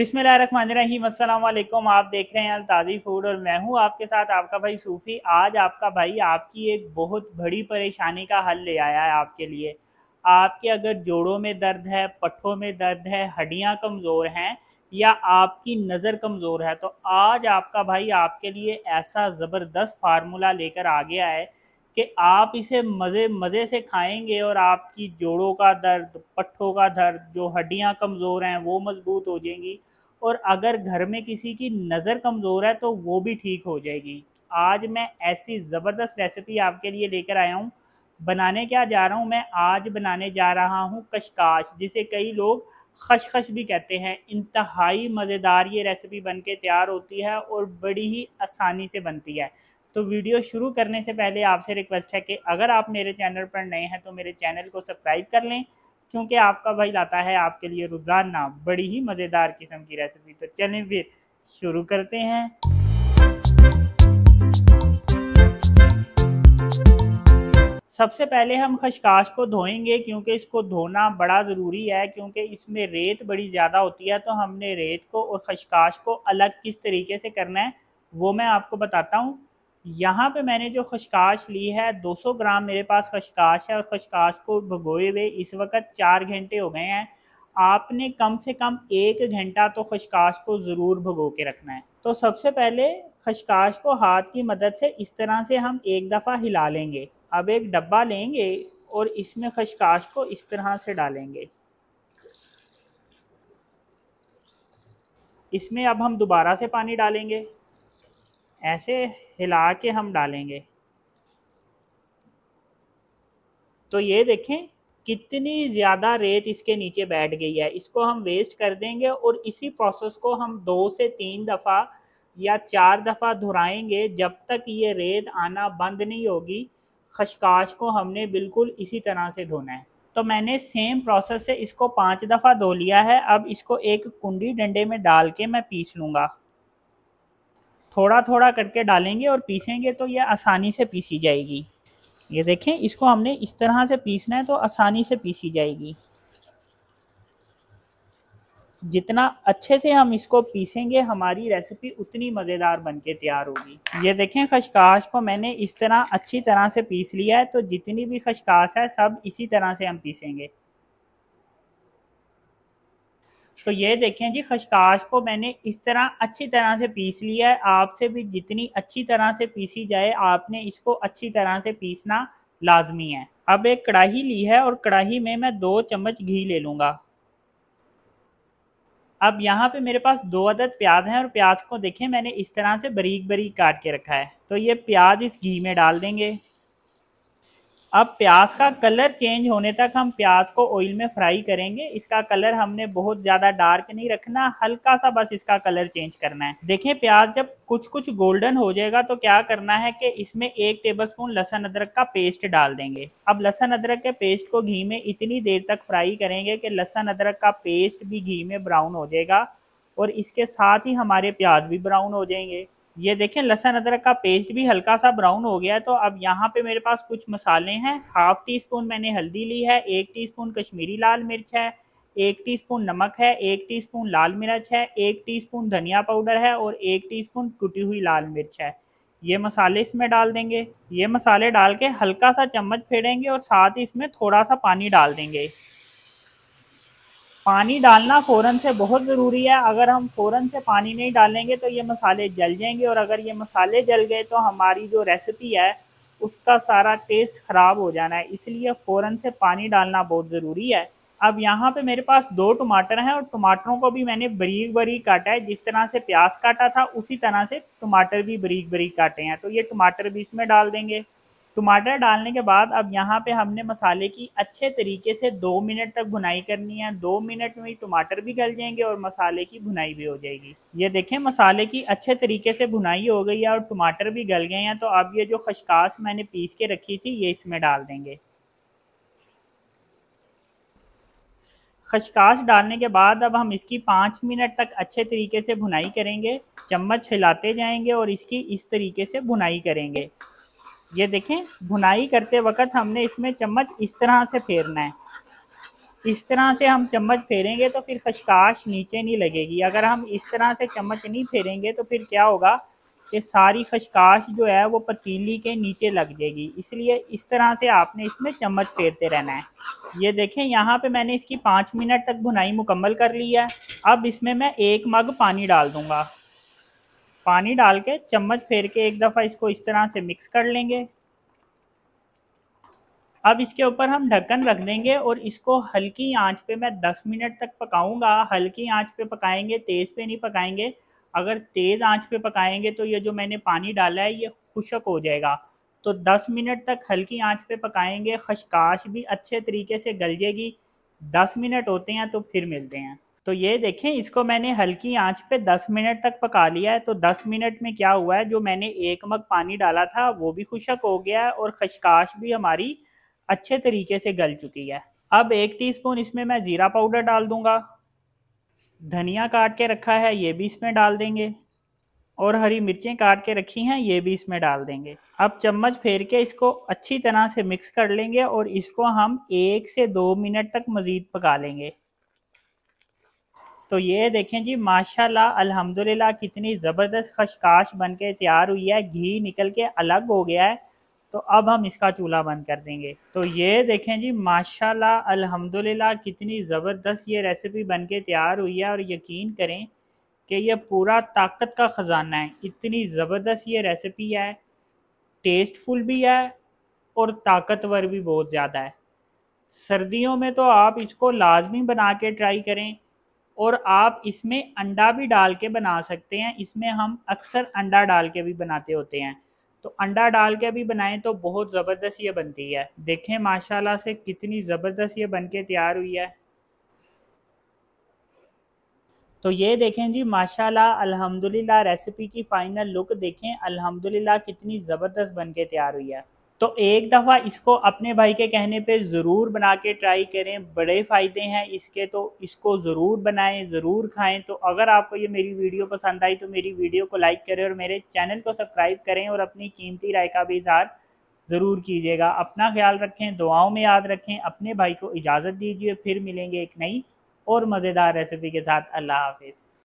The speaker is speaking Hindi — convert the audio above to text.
बिस्मिल्लाहिर्रहमानिर्रहीम, अस्सलाम वालेकुम। आप देख रहे हैं ताज़ी फूड और मैं हूं आपके साथ आपका भाई सूफ़ी। आज आपका भाई आपकी एक बहुत बड़ी परेशानी का हल ले आया है आपके लिए। आपके अगर जोड़ों में दर्द है, पट्ठों में दर्द है, हड्डियां कमज़ोर हैं या आपकी नज़र कमज़ोर है, तो आज आपका भाई आपके लिए ऐसा ज़बरदस्त फार्मूला लेकर आ गया है कि आप इसे मज़े मज़े से खाएंगे और आपकी जोड़ों का दर्द, पट्ठों का दर्द, जो हड्डियां कमज़ोर हैं वो मज़बूत हो जाएंगी और अगर घर में किसी की नज़र कमज़ोर है तो वो भी ठीक हो जाएगी। आज मैं ऐसी ज़बरदस्त रेसिपी आपके लिए लेकर आया हूँ। बनाने क्या जा रहा हूँ मैं, आज बनाने जा रहा हूँ कशकाश, जिसे कई लोग खशखश भी कहते हैं। इंतहाई मज़ेदार ये रेसिपी बन के तैयार होती है और बड़ी ही आसानी से बनती है। तो वीडियो शुरू करने से पहले आपसे रिक्वेस्ट है कि अगर आप मेरे चैनल पर नए हैं तो मेरे चैनल को सब्सक्राइब कर लें, क्योंकि आपका भाई लाता है आपके लिए रोज़ाना बड़ी ही मज़ेदार किस्म की रेसिपी। तो चलें फिर शुरू करते हैं। सबसे पहले हम खशकाश को धोएंगे, क्योंकि इसको धोना बड़ा ज़रूरी है, क्योंकि इसमें रेत बड़ी ज़्यादा होती है। तो हमने रेत को और खशकाश को अलग किस तरीके से करना है वो मैं आपको बताता हूँ। यहाँ पे मैंने जो खशकाश ली है 200 ग्राम मेरे पास खशकाश है और खशकाश को भिगोए हुए इस वक्त 4 घंटे हो गए हैं। आपने कम से कम 1 घंटा तो खशकाश को ज़रूर भिगो के रखना है। तो सबसे पहले खशकाश को हाथ की मदद से इस तरह से हम एक दफ़ा हिला लेंगे। अब एक डब्बा लेंगे और इसमें खशकाश को इस तरह से डालेंगे। इसमें अब हम दोबारा से पानी डालेंगे, ऐसे हिला के हम डालेंगे। तो ये देखें कितनी ज़्यादा रेत इसके नीचे बैठ गई है। इसको हम वेस्ट कर देंगे और इसी प्रोसेस को हम 2 से 3 दफ़ा या 4 दफ़ा दोहराएंगे जब तक ये रेत आना बंद नहीं होगी। खशकाश को हमने बिल्कुल इसी तरह से धोना है। तो मैंने सेम प्रोसेस से इसको 5 दफ़ा धो लिया है। अब इसको एक कुंडी डंडे में डाल के मैं पीस लूँगा। थोड़ा थोड़ा करके डालेंगे और पीसेंगे तो ये आसानी से पीसी जाएगी। ये देखें, इसको हमने इस तरह से पीसना है तो आसानी से पीसी जाएगी। जितना अच्छे से हम इसको पीसेंगे हमारी रेसिपी उतनी मज़ेदार बन के तैयार होगी। ये देखें, खशकाश को मैंने इस तरह अच्छी तरह से पीस लिया है। तो जितनी भी खशकाश है सब इसी तरह से हम पीसेंगे। तो ये देखें जी, खशकाश को मैंने इस तरह अच्छी तरह से पीस लिया है। आपसे भी जितनी अच्छी तरह से पीसी जाए आपने इसको अच्छी तरह से पीसना लाजमी है। अब एक कढ़ाई ली है और कढ़ाई में मैं 2 चम्मच घी ले लूँगा। अब यहाँ पे मेरे पास 2 अदद प्याज हैं और प्याज को देखें मैंने इस तरह से बारीक बारीक काट के रखा है। तो ये प्याज इस घी में डाल देंगे। अब प्याज का कलर चेंज होने तक हम प्याज को ऑयल में फ्राई करेंगे। इसका कलर हमने बहुत ज़्यादा डार्क नहीं रखना, हल्का सा बस इसका कलर चेंज करना है। देखें, प्याज जब कुछ कुछ गोल्डन हो जाएगा तो क्या करना है कि इसमें 1 टेबलस्पून लहसुन अदरक का पेस्ट डाल देंगे। अब लहसुन अदरक के पेस्ट को घी में इतनी देर तक फ्राई करेंगे कि लहसुन अदरक का पेस्ट भी घी में ब्राउन हो जाएगा और इसके साथ ही हमारे प्याज भी ब्राउन हो जाएंगे। ये देखें, लहसुन अदरक का पेस्ट भी हल्का सा ब्राउन हो गया है। तो अब यहाँ पे मेरे पास कुछ मसाले हैं। 1/2 टीस्पून मैंने हल्दी ली है, 1 टीस्पून कश्मीरी लाल मिर्च है, 1 टीस्पून नमक है, 1 टीस्पून लाल मिर्च है, 1 टीस्पून धनिया पाउडर है और 1 टीस्पून कुटी हुई लाल मिर्च है। ये मसाले इसमें डाल देंगे। ये मसाले डाल के हल्का सा चम्मच फेरेंगे और साथ ही इसमें थोड़ा सा पानी डाल देंगे। पानी डालना फ़ौरन से बहुत ज़रूरी है। अगर हम फ़ौरन से पानी नहीं डालेंगे तो ये मसाले जल जाएंगे और अगर ये मसाले जल गए तो हमारी जो रेसिपी है उसका सारा टेस्ट ख़राब हो जाना है। इसलिए फ़ौरन से पानी डालना बहुत ज़रूरी है। अब यहाँ पे मेरे पास 2 टमाटर हैं और टमाटरों को भी मैंने बारीक बारीक काटा है। जिस तरह से प्याज काटा था उसी तरह से टमाटर भी बारीक बारीक काटे हैं। तो ये टमाटर भी इसमें डाल देंगे। टमाटर डालने के बाद अब यहाँ पे हमने मसाले की अच्छे तरीके से 2 मिनट तक भुनाई करनी है। 2 मिनट में ही टमाटर भी गल जाएंगे और मसाले की भुनाई भी हो जाएगी। ये देखें, मसाले की अच्छे तरीके से भुनाई हो गई है और टमाटर भी गल गए हैं। तो अब ये जो खशकाश मैंने पीस के रखी थी ये इसमें डाल देंगे। खशकाश डालने के बाद अब हम इसकी 5 मिनट तक अच्छे तरीके से भुनाई करेंगे। चम्मच हिलाते जाएंगे और इसकी इस तरीके से भुनाई करेंगे। ये देखें, भुनाई करते वक्त हमने इसमें चम्मच इस तरह से फेरना है। इस तरह से हम चम्मच फेरेंगे तो फिर खशकाश नीचे नहीं लगेगी। अगर हम इस तरह से चम्मच नहीं फेरेंगे तो फिर क्या होगा कि सारी खशकाश जो है वो पतीली के नीचे लग जाएगी। इसलिए इस तरह से आपने इसमें चम्मच फेरते रहना है। ये देखें, यहाँ पे मैंने इसकी 5 मिनट तक भुनाई मुकम्मल कर ली है। अब इसमें मैं 1 मग पानी डाल दूंगा। पानी डाल के चम्मच फेर के एक दफ़ा इसको इस तरह से मिक्स कर लेंगे। अब इसके ऊपर हम ढक्कन रख देंगे और इसको हल्की आंच पे मैं 10 मिनट तक पकाऊंगा। हल्की आंच पे पकाएंगे, तेज़ पे नहीं पकाएंगे। अगर तेज़ आंच पे पकाएंगे तो ये जो मैंने पानी डाला है ये खुश्क हो जाएगा। तो 10 मिनट तक हल्की आंच पे पकाएंगे, खशकाश भी अच्छे तरीके से गल जाएगी। 10 मिनट होते हैं तो फिर मिलते हैं। तो ये देखें, इसको मैंने हल्की आंच पे 10 मिनट तक पका लिया है। तो 10 मिनट में क्या हुआ है, जो मैंने 1 मग पानी डाला था वो भी खुश्क हो गया है और खशकाश भी हमारी अच्छे तरीके से गल चुकी है। अब 1 टीस्पून इसमें मैं ज़ीरा पाउडर डाल दूंगा। धनिया काट के रखा है ये भी इसमें डाल देंगे और हरी मिर्चें काट के रखी हैं ये भी इसमें डाल देंगे। अब चम्मच फेर के इसको अच्छी तरह से मिक्स कर लेंगे और इसको हम 1 से 2 मिनट तक मज़ीद पका लेंगे। तो ये देखें जी, माशाल्लाह अल्हम्दुलिल्लाह कितनी ज़बरदस्त खशकाश बन के तैयार हुई है। घी निकल के अलग हो गया है। तो अब हम इसका चूल्हा बंद कर देंगे। तो ये देखें जी, माशाल्लाह अल्हम्दुलिल्लाह कितनी ज़बरदस्त ये रेसिपी बन के तैयार हुई है। और यकीन करें कि ये पूरा ताकत का ख़जाना है। इतनी ज़बरदस्त ये रेसिपी है, टेस्टफुल भी है और ताकतवर भी बहुत ज़्यादा है। सर्दियों में तो आप इसको लाजमी बना के ट्राई करें। और आप इसमें अंडा भी डाल के बना सकते हैं। इसमें हम अक्सर अंडा डाल के भी बनाते होते हैं। तो अंडा डाल के भी बनाएं तो बहुत ज़बरदस्त ये बनती है। देखें माशाल्लाह से कितनी ज़बरदस्त ये बन के तैयार हुई है। तो ये देखें जी, माशाल्लाह अल्हम्दुलिल्लाह रेसिपी की फ़ाइनल लुक देखें। अल्हम्दुलिल्लाह कितनी ज़बरदस्त बन के तैयार हुई है। तो एक दफ़ा इसको अपने भाई के कहने पे ज़रूर बना के ट्राई करें। बड़े फ़ायदे हैं इसके, तो इसको ज़रूर बनाएं, ज़रूर खाएं। तो अगर आपको ये मेरी वीडियो पसंद आई तो मेरी वीडियो को लाइक करें और मेरे चैनल को सब्सक्राइब करें और अपनी कीमती राय का भी इज़हार ज़रूर कीजिएगा। अपना ख्याल रखें, दुआओं में याद रखें। अपने भाई को इजाज़त दीजिए, फिर मिलेंगे एक नई और मज़ेदार रेसिपी के साथ। अल्लाह हाफिज़।